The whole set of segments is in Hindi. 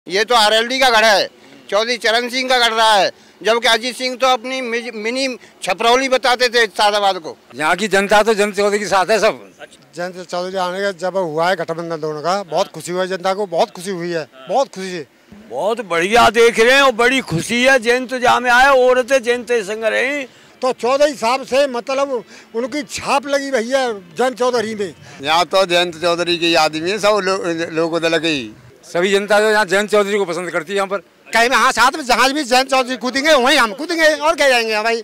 ये तो आरएलडी का गढ़ है, चौधरी चरण सिंह का गढ़ रहा है, जबकि अजीत सिंह तो अपनी मिनी छपरौली बताते थे सादाबाद को। यहाँ की जनता तो जयंत चौधरी के साथ है सब। जयंत चौधरी आने का जब हुआ है गठबंधन दोनों का, बहुत खुशी हुई है जनता को, बहुत खुशी हुई है, बहुत खुशी है। बहुत बढ़िया देख रहे हैं और बड़ी खुशी है। जयंत जहाँ में आए औरतें जयंत संग रही तो चौधरी साहब से मतलब उनकी छाप लगी भैया जयंत चौधरी में। यहाँ तो जयंत चौधरी की आदमी है, सब लोगों को लगे। सभी जनता जो यहाँ जयंत चौधरी को पसंद करती है। यहाँ पर कहीं में हाँ साथ में जहाँ भी जयंत चौधरी कूदेंगे वहीं हम कूदेंगे और क्या जाएंगे भाई।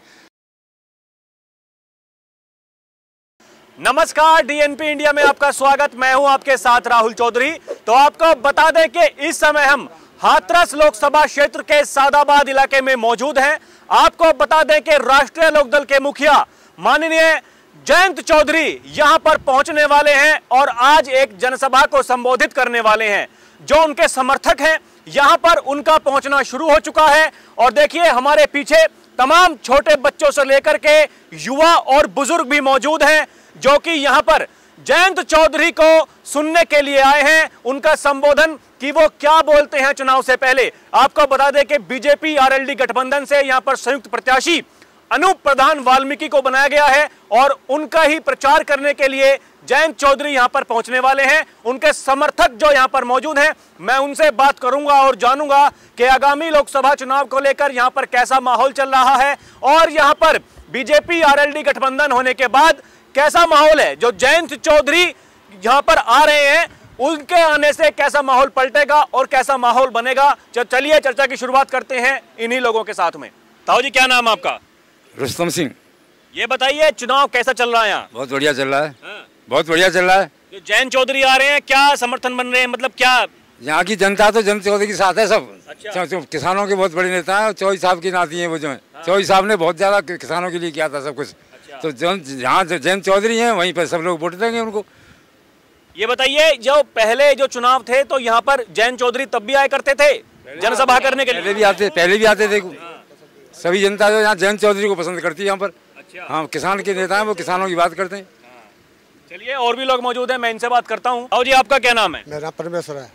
नमस्कार, डीएनपी इंडिया में आपका स्वागत। मैं हूं आपके साथ राहुल चौधरी। तो आपको बता दें कि इस समय हम हाथरस लोकसभा क्षेत्र के सादाबाद इलाके में मौजूद हैं। आपको बता दें कि राष्ट्रीय लोकदल के मुखिया माननीय जयंत चौधरी यहां पर पहुंचने वाले हैं और आज एक जनसभा को संबोधित करने वाले हैं। जो उनके समर्थक हैं यहां पर उनका पहुंचना शुरू हो चुका है और देखिए हमारे पीछे तमाम छोटे बच्चों से लेकर के युवा और बुजुर्ग भी मौजूद हैं जो कि यहां पर जयंत चौधरी को सुनने के लिए आए हैं। उनका संबोधन कि वो क्या बोलते हैं चुनाव से पहले। आपको बता दें कि बीजेपी आरएलडी गठबंधन से यहां पर संयुक्त प्रत्याशी अनूप प्रधान वाल्मीकि को बनाया गया है और उनका ही प्रचार करने के लिए जयंत चौधरी यहां पर पहुंचने वाले हैं। उनके समर्थक जो यहां पर मौजूद हैं, मैं उनसे बात करूंगा और जानूंगा कि आगामी लोकसभा चुनाव को लेकर यहां पर कैसा माहौल चल रहा है और यहां पर बीजेपी आरएलडी गठबंधन होने के बाद कैसा माहौल है। जो जयंत चौधरी यहां पर आ रहे हैं उनके आने से कैसा माहौल पलटेगा और कैसा माहौल बनेगा। चलिए चर्चा की शुरुआत करते हैं इन्हीं लोगों के साथ में। ताऊ जी, क्या नाम आपका? रुस्तम सिंह। ये बताइए चुनाव कैसा चल रहा है यहाँ? बहुत बढ़िया चल रहा है। बहुत बढ़िया चल रहा है। जो जयंत चौधरी आ रहे हैं क्या समर्थन बन रहे हैं, मतलब क्या? यहाँ की जनता तो जयंत चौधरी के साथ है सब। अच्छा। किसानों के बहुत बड़े नेता हैं। चौधरी साहब की नाती हैं वो जो है। चौधरी साहब ने बहुत ज्यादा किसानों के लिए किया था सब कुछ। तो जहाँ जयंत चौधरी हैं वहीं पर सब लोग वोट देंगे उनको। ये बताइए जो पहले जो चुनाव थे तो यहाँ पर जयंत चौधरी तब भी आया करते थे जनसभा करने के लिए? पहले भी आते थे। सभी जनता जो यहाँ जयंत चौधरी को पसंद करती है यहाँ पर। हाँ, किसान के नेता हैं, वो किसानों की बात करते हैं। चलिए और भी लोग मौजूद हैं, मैं इनसे बात करता हूँ। आओ जी, आपका क्या नाम है? मेरा नाम परमेश्वर है।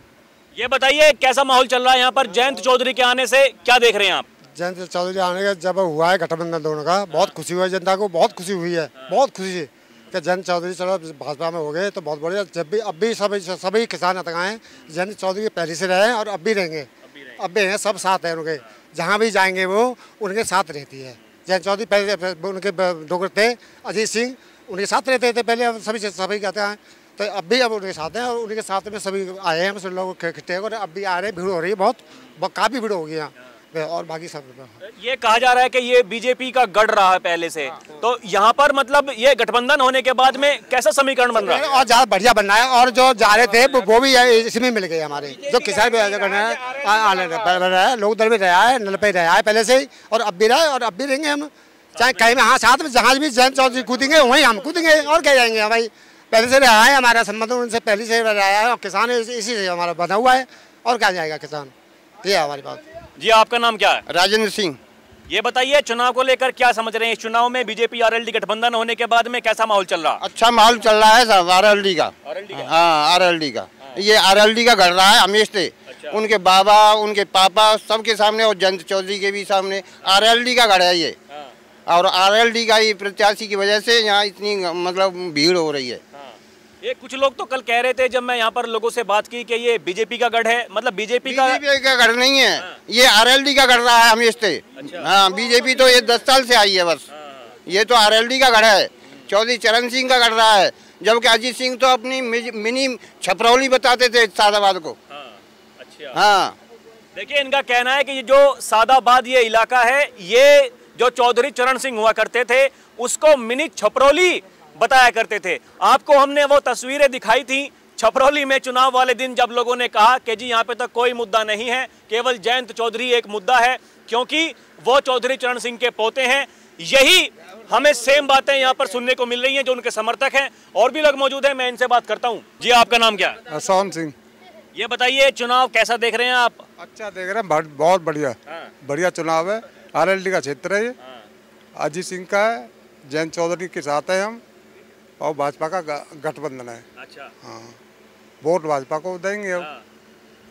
ये बताइए कैसा माहौल चल रहा है यहाँ पर जयंत चौधरी के आने से, क्या देख रहे हैं आप? जयंत चौधरी आने का जब हुआ है गठबंधन दोनों का, बहुत खुशी हुई है जनता को, बहुत खुशी हुई है, बहुत खुशी है कि जयंत चौधरी चलो भाजपा में हो गए तो बहुत बढ़िया। जब भी अब भी सभी किसान हतगाएँ जयंत चौधरी पहले से रहे और अब भी रहेंगे, अब भी हैं, सब साथ हैं उनके। जहाँ भी जाएंगे वो उनके साथ रहती है। जयंत चौधरी पहले उनके डोगर थे अजीत सिंह, उनके साथ रहते थे पहले, सभी कहते हैं तो अब भी अब उनके साथ हैं और उनके साथ में सभी आए हैं, सब लोग इकट्ठे और अब भी आ रहे हैं। भीड़ हो रही है, बहुत काफ़ी भीड़ होगी यहाँ और बाकी सब। ये कहा जा रहा है कि ये बीजेपी का गढ़ रहा है पहले से, तो यहाँ पर मतलब ये गठबंधन होने के बाद में कैसा समीकरण बन रहा है? और ज़्यादा बढ़िया बनना है और जो जा रहे थे वो भी इसमें मिल गए हमारे। जो किसान भी लोकदल भी रहा है, नल पे रहा है पहले से ही और अब भी रहा है और अब भी रहेंगे हम। चाहे कहीं में हाँ साथ में जहाँ भी जयंत चौधरी कूदेंगे वहीं हम कूदेंगे और क्या जाएंगे भाई। पहले से रहा है हमारा संबंध उनसे, पहले से रहा है और किसान इसी से हमारा बना हुआ है और क्या जाएगा किसान। ये है हमारी बात। जी, आपका नाम क्या है? राजेंद्र सिंह। ये बताइए चुनाव को लेकर क्या समझ रहे हैं? इस चुनाव में बीजेपी आरएलडी गठबंधन होने के बाद में कैसा माहौल चल रहा है? अच्छा माहौल चल रहा है साहब आरएलडी का। हाँ, आरएलडी का। ये आरएलडी का गढ़ रहा है हमेशा से। उनके बाबा, उनके पापा सबके सामने और जयंत चौधरी के भी सामने आरएलडी का गढ़ है ये। और आरएलडी का ही प्रत्याशी की वजह से यहाँ इतनी मतलब भीड़ हो रही है। ये कुछ लोग तो कल कह रहे थे जब मैं यहाँ पर लोगों से बात की कि ये बीजेपी का गढ़ है, मतलब बीजेपी का गढ़ नहीं है। ये आरएलडी का गढ़ रहा है हमेशा से। हाँ, बीजेपी तो ये 10 साल से आई है बस। ये तो आरएलडी का गढ़ है, चौधरी चरण सिंह का गढ़ रहा है, जबकि अजीत सिंह तो अपनी मिनी छपरौली बताते थे सादाबाद को। हाँ, देखिए इनका कहना है कि ये जो सादाबाद ये इलाका है, ये जो चौधरी चरण सिंह हुआ करते थे उसको मिनी छपरौली बताया करते थे। आपको हमने वो तस्वीरें दिखाई थी छपरौली में चुनाव वाले दिन, जब लोगों ने कहा कि जी यहाँ पे तो कोई मुद्दा नहीं है, केवल जयंत चौधरी एक मुद्दा है क्योंकि वो चौधरी चरण सिंह के पोते हैं। यही हमें सेम बातें यहाँ पर सुनने को मिल रही हैं जो उनके समर्थक हैं। और भी लोग मौजूद हैं, मैं इनसे बात करता हूँ। जी, आपका नाम क्या है? सोहन सिंह। ये बताइए चुनाव कैसा देख रहे हैं आप? अच्छा देख रहे हैं, बहुत बढ़िया। बढ़िया चुनाव है, आरएलडी का क्षेत्र है ये। अजीत सिंह का है, जयंत चौधरी के साथ है हम और भाजपा का गठबंधन है। अच्छा। हाँ, वोट भाजपा को देंगे अब।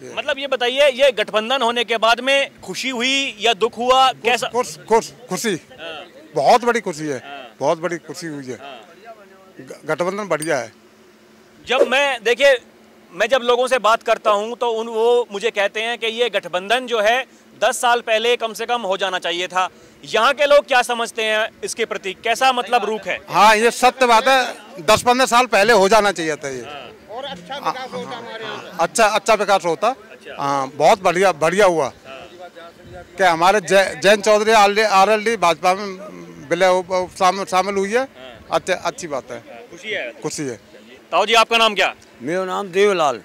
मतलब ये बताइए, ये गठबंधन होने के बाद में खुशी हुई या दुख हुआ, कैसा? खुशी, बहुत बड़ी खुशी है, बहुत बड़ी खुशी हुई है। गठबंधन बढ़िया है। जब मैं जब लोगों से बात करता हूं तो वो मुझे कहते हैं कि ये गठबंधन जो है 10 साल पहले कम से कम हो जाना चाहिए था। यहाँ के लोग क्या समझते हैं इसके प्रति, कैसा मतलब रूख है? हाँ, ये सत्य बात है, 10-15 साल पहले हो जाना चाहिए था ये। और अच्छा विकास होता हमारे यहाँ। अच्छा विकास होता। हाँ, बहुत बढ़िया हुआ। क्या हमारे जयंत चौधरी RLD भाजपा में विलय शामिल हुई है, अच्छी बात है, खुशी है। ताऊ जी, आपका नाम क्या? मेरा नाम देवलाल।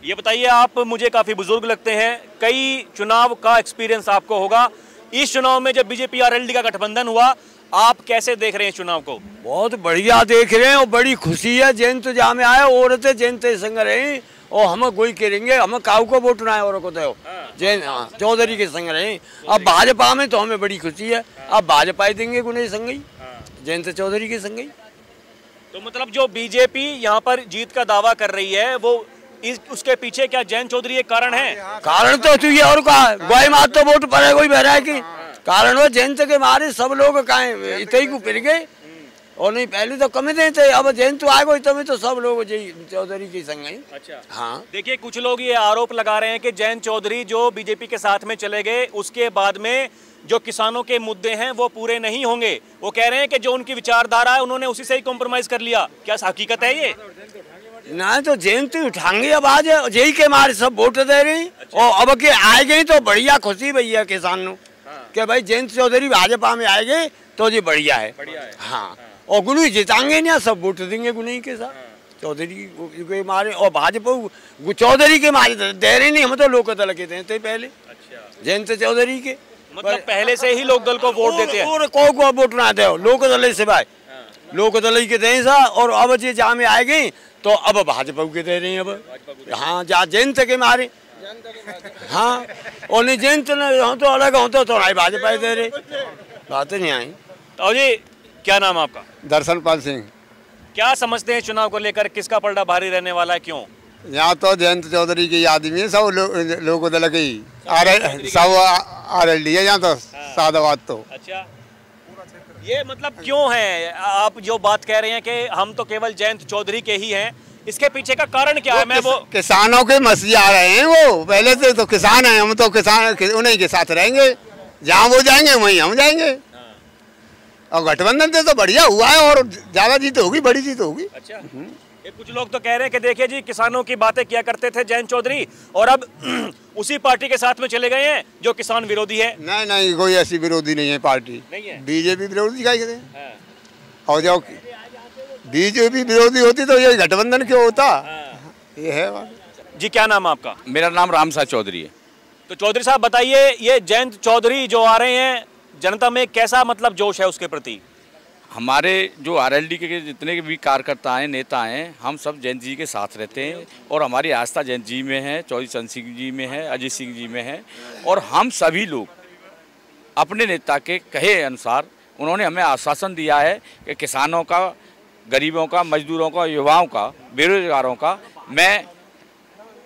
ये बताइए, आप मुझे काफी बुजुर्ग लगते हैं, कई चुनाव का एक्सपीरियंस आपको होगा। इस चुनाव में जब बीजेपी RLD का गठबंधन हुआ, आप कैसे देख रहे हैं चुनाव को? बहुत बढ़िया देख रहे हैं और बड़ी खुशी है। जयंत जहाँ में आए औरतें जयंत संग रहे और हम कोई करेंगे, हम काऊ को वोट ना है और को तो जयंत चौधरी के संग रहे। अब भाजपा में तो हमें बड़ी खुशी है, अब भाजपा ही देंगे गुने संग ही, जयंत चौधरी के संग ही। तो मतलब जो बीजेपी यहाँ पर जीत का दावा कर रही है, वो उसके पीछे क्या जयंत चौधरी एक कारण है? कारण तो चाहिए और का गोई मात तो वोट पड़े कोई बहरा है कि कारण वो जयंत के मारे सब लोग काहे इतने को फिर गए और नहीं पहले तो कम देते, अब जयंत आ गई तभी तो सब लोग चौधरी की संग ही। अच्छा, हाँ। देखिए, कुछ लोग ये आरोप लगा रहे हैं कि जयंत चौधरी जो बीजेपी के साथ में चले गए, उसके बाद में जो किसानों के मुद्दे हैं वो पूरे नहीं होंगे। वो कह रहे हैं कि जो उनकी विचारधारा है उन्होंने उसी से ही कॉम्प्रोमाइज कर लिया। क्या हकीकत है ये? ना तो जयंत उठाएंगे, अब आज यही के मारे सब वोट दे रही। अच्छा। और अब के आए गए तो बढ़िया खुशी भैया किसानों के भाई जयंत चौधरी भाजपा में आए गए तो जी बढ़िया है। हाँ, और गुनु जिताएंगे ना, सब वोट देंगे गुनु के साथ चौधरी के मारे। और भाजपा चौधरी के मारे दे रहे नहीं, हम तो लोक दल के देते पहले जयंत चौधरी के, मतलब पहले से ही लोक दल को वोट देते हैं और को वोट ना दे लोक दल से भाई, लोक दल के दें सा। और अब ये जहाँ में आए गए तो अब भाजपा के दे रहे हैं अब। हाँ, जहाँ जयंत के मारे, हाँ, और नहीं जयंत तो अलग होता तो भाजपा दे रहे, बात नहीं आई। तो जी, क्या नाम आपका? दर्शनपाल सिंह। क्या समझते हैं चुनाव को लेकर, किसका पलड़ा भारी रहने वाला है, क्यों? यहाँ तो जयंत चौधरी की आदमी है, सब लोग दल के सब RLD है यहाँ तो। सादा बात तो। अच्छा, ये मतलब क्यों है? आप जो बात कह रहे हैं कि हम तो केवल जयंत चौधरी के ही हैं, इसके पीछे का कारण क्या है? मैं वो किसानों के मसीह आ रहे हैं, वो पहले से तो किसान हैं, हम तो किसान उन्हीं के साथ रहेंगे, जहाँ वो जाएंगे वहीं हम जाएंगे। और गठबंधन से तो बढ़िया हुआ है और ज्यादा जीत होगी, बड़ी जीत होगी। अच्छा, कुछ लोग तो कह रहे हैं कि देखिए जी, किसानों की बातें किया करते थे जयंत चौधरी और अब उसी पार्टी के साथ में चले गए हैं जो किसान विरोधी है। नहीं, कोई ऐसी विरोधी नहीं है पार्टी, नहीं है। बीजेपी विरोधी का ही और जो बीजेपी विरोधी होती तो ये गठबंधन क्यों होता? ये है जी। क्या नाम आपका? मेरा नाम रामसा चौधरी है। तो चौधरी साहब बताइए, ये जयंत चौधरी जो आ रहे हैं, जनता में कैसा मतलब जोश है उसके प्रति? हमारे जो RLD के जितने भी कार्यकर्ता हैं, नेता हैं, हम सब जयंत जी के साथ रहते हैं और हमारी आस्था जयंत जी में है, चौधरी चंद सिंह जी में है, अजय सिंह जी में है। और हम सभी लोग अपने नेता के कहे अनुसार उन्होंने हमें आश्वासन दिया है कि किसानों का, गरीबों का, मजदूरों का, युवाओं का, बेरोजगारों का मैं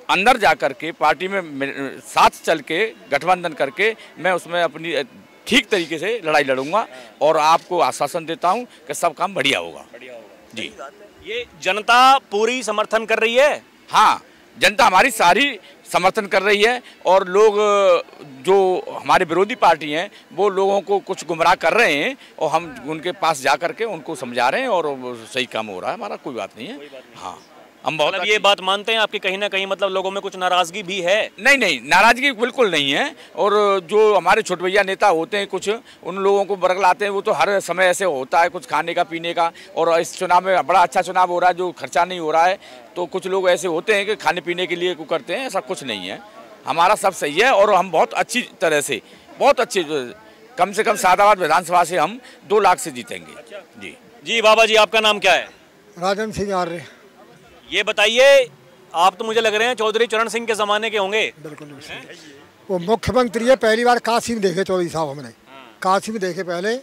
अंदर जा कर के पार्टी में साथ चल के गठबंधन करके मैं उसमें अपनी ठीक तरीके से लड़ाई लड़ूंगा और आपको आश्वासन देता हूं कि सब काम बढ़िया होगा। जी, ये जनता पूरी समर्थन कर रही है? हाँ, जनता हमारी सारी समर्थन कर रही है और लोग जो हमारे विरोधी पार्टी हैं वो लोगों को कुछ गुमराह कर रहे हैं और हम उनके पास जा कर के उनको समझा रहे हैं और सही काम हो रहा है हमारा, कोई बात नहीं है। हाँ, हम बहुत मतलब ये बात मानते हैं आपकी कहीं ना कहीं मतलब लोगों में कुछ नाराजगी भी है? नहीं, नाराजगी बिल्कुल नहीं है। और जो हमारे छोटे भैया नेता होते हैं कुछ, उन लोगों को बरगलाते हैं, वो तो हर समय ऐसे होता है कुछ खाने का पीने का। और इस चुनाव में बड़ा अच्छा चुनाव हो रहा है, जो खर्चा नहीं हो रहा है, तो कुछ लोग ऐसे होते हैं कि खाने पीने के लिए करते हैं, ऐसा कुछ नहीं है। हमारा सब सही है और हम बहुत अच्छी तरह से, बहुत अच्छे, कम से कम सादाबाद विधानसभा से हम 2 लाख से जीतेंगे। जी बाबा जी, आपका नाम क्या है? राजन सिंह आर्य। ये बताइए, आप तो मुझे लग रहे हैं चौधरी चरण सिंह के जमाने के होंगे। बिल्कुल, वो मुख्यमंत्री है, पहली बार काशी में देखे चौधरी साहब हमने, काशी में देखे पहले।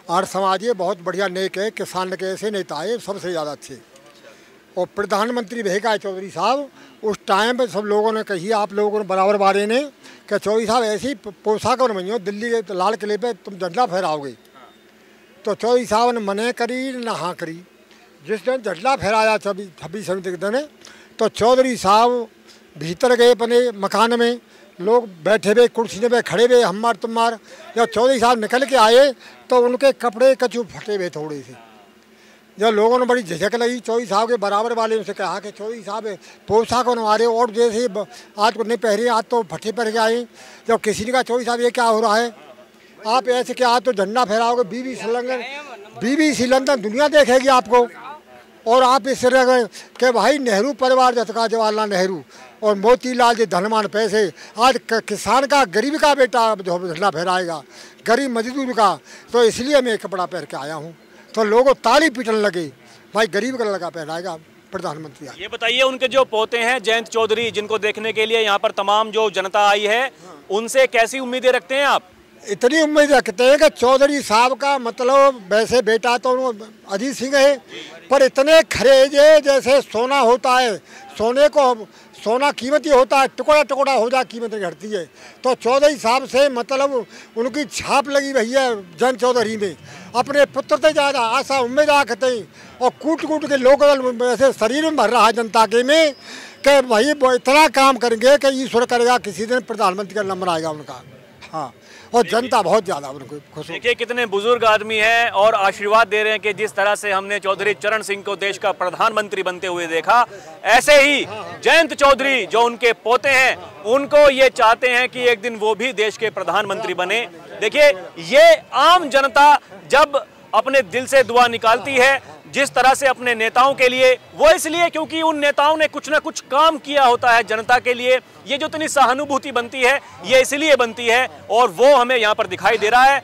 और समाज ये बहुत बढ़िया नेक है, किसान के ऐसे नेता है सबसे ज़्यादा अच्छे। और प्रधानमंत्री भेगा है चौधरी साहब, उस टाइम पे सब लोगों ने कही, आप लोगों ने बराबर बारे ने कि चौधरी साहब ऐसी पोशाक और बनियो दिल्ली के लाल किले पे तुम झंडा फहराओगे। तो चौधरी साहब ने मने करी ना हाँ करी। जिस दिन झंडा फहराया 26 के दिन, तो चौधरी साहब भीतर गए अपने मकान में, लोग बैठे हुए कुर्सी पे खड़े हुए हम मार तुम मार। जब चौधरी साहब निकल के आए तो उनके कपड़े कचू फटे हुए थोड़े से। जब लोगों ने बड़ी झिझक लगी, चौधरी साहब के बराबर वाले उनसे कहा कि चौधरी साहब पोशाक हमारे और जैसे आज को नहीं पहने, आज तो फटे पहन के आए। जब किसी ने कहा चौधरी साहब ये क्या हो रहा है, आप ऐसे क्या आज तो झंडा फहराओगे, BBC लंदन दुनिया देखेगी आपको। और आप इस तरह के भाई नेहरू परिवार जैसा जवाहरलाल नेहरू और मोतीलाल जी धनवान पैसे, आज किसान का गरीब का बेटा जो झंडा फहराएगा, गरीब मजदूर का। तो इसलिए मैं कपड़ा पहन के आया हूँ। तो लोगों ताली पीटने लगे, भाई गरीब का लड़का पहनाएगा प्रधानमंत्री। ये बताइए, उनके जो पोते हैं जयंत चौधरी, जिनको देखने के लिए यहाँ पर तमाम जो जनता आई है, उनसे कैसी उम्मीदें रखते हैं आप? इतनी उम्मीद रखते हैं कि चौधरी साहब का मतलब वैसे बेटा तो अजीत सिंह है, पर इतने खरे जैसे सोना होता है, सोने को सोना कीमती होता है, टुकड़ा टुकड़ा हो जा कीमत घटती है। तो चौधरी साहब से मतलब उनकी छाप लगी रही है जयंत चौधरी में। अपने पुत्र से ज़्यादा आशा उम्मीद रखते हैं और कूट कूट के लोग ऐसे शरीर में भर रहा है जनता के में कि भाई इतना काम करेंगे कि ईश्वर करेगा किसी दिन प्रधानमंत्री का नंबर आएगा उनका। हाँ, और जनता बहुत ज़्यादा उनको खुश। देखिए कितने बुजुर्ग आदमी हैं और आशीर्वाद दे रहे हैं कि जिस तरह से हमने चौधरी चरण सिंह को देश का प्रधानमंत्री बनते हुए देखा, ऐसे ही जयंत चौधरी जो उनके पोते हैं, उनको ये चाहते हैं कि एक दिन वो भी देश के प्रधानमंत्री बने। देखिए ये आम जनता जब अपने दिल से दुआ निकालती है जिस तरह से अपने नेताओं के लिए, वो इसलिए क्योंकि उन नेताओं ने कुछ ना कुछ काम किया होता है जनता के लिए। ये जो इतनी सहानुभूति बनती है ये इसलिए बनती है और वो हमें यहाँ पर दिखाई दे रहा है।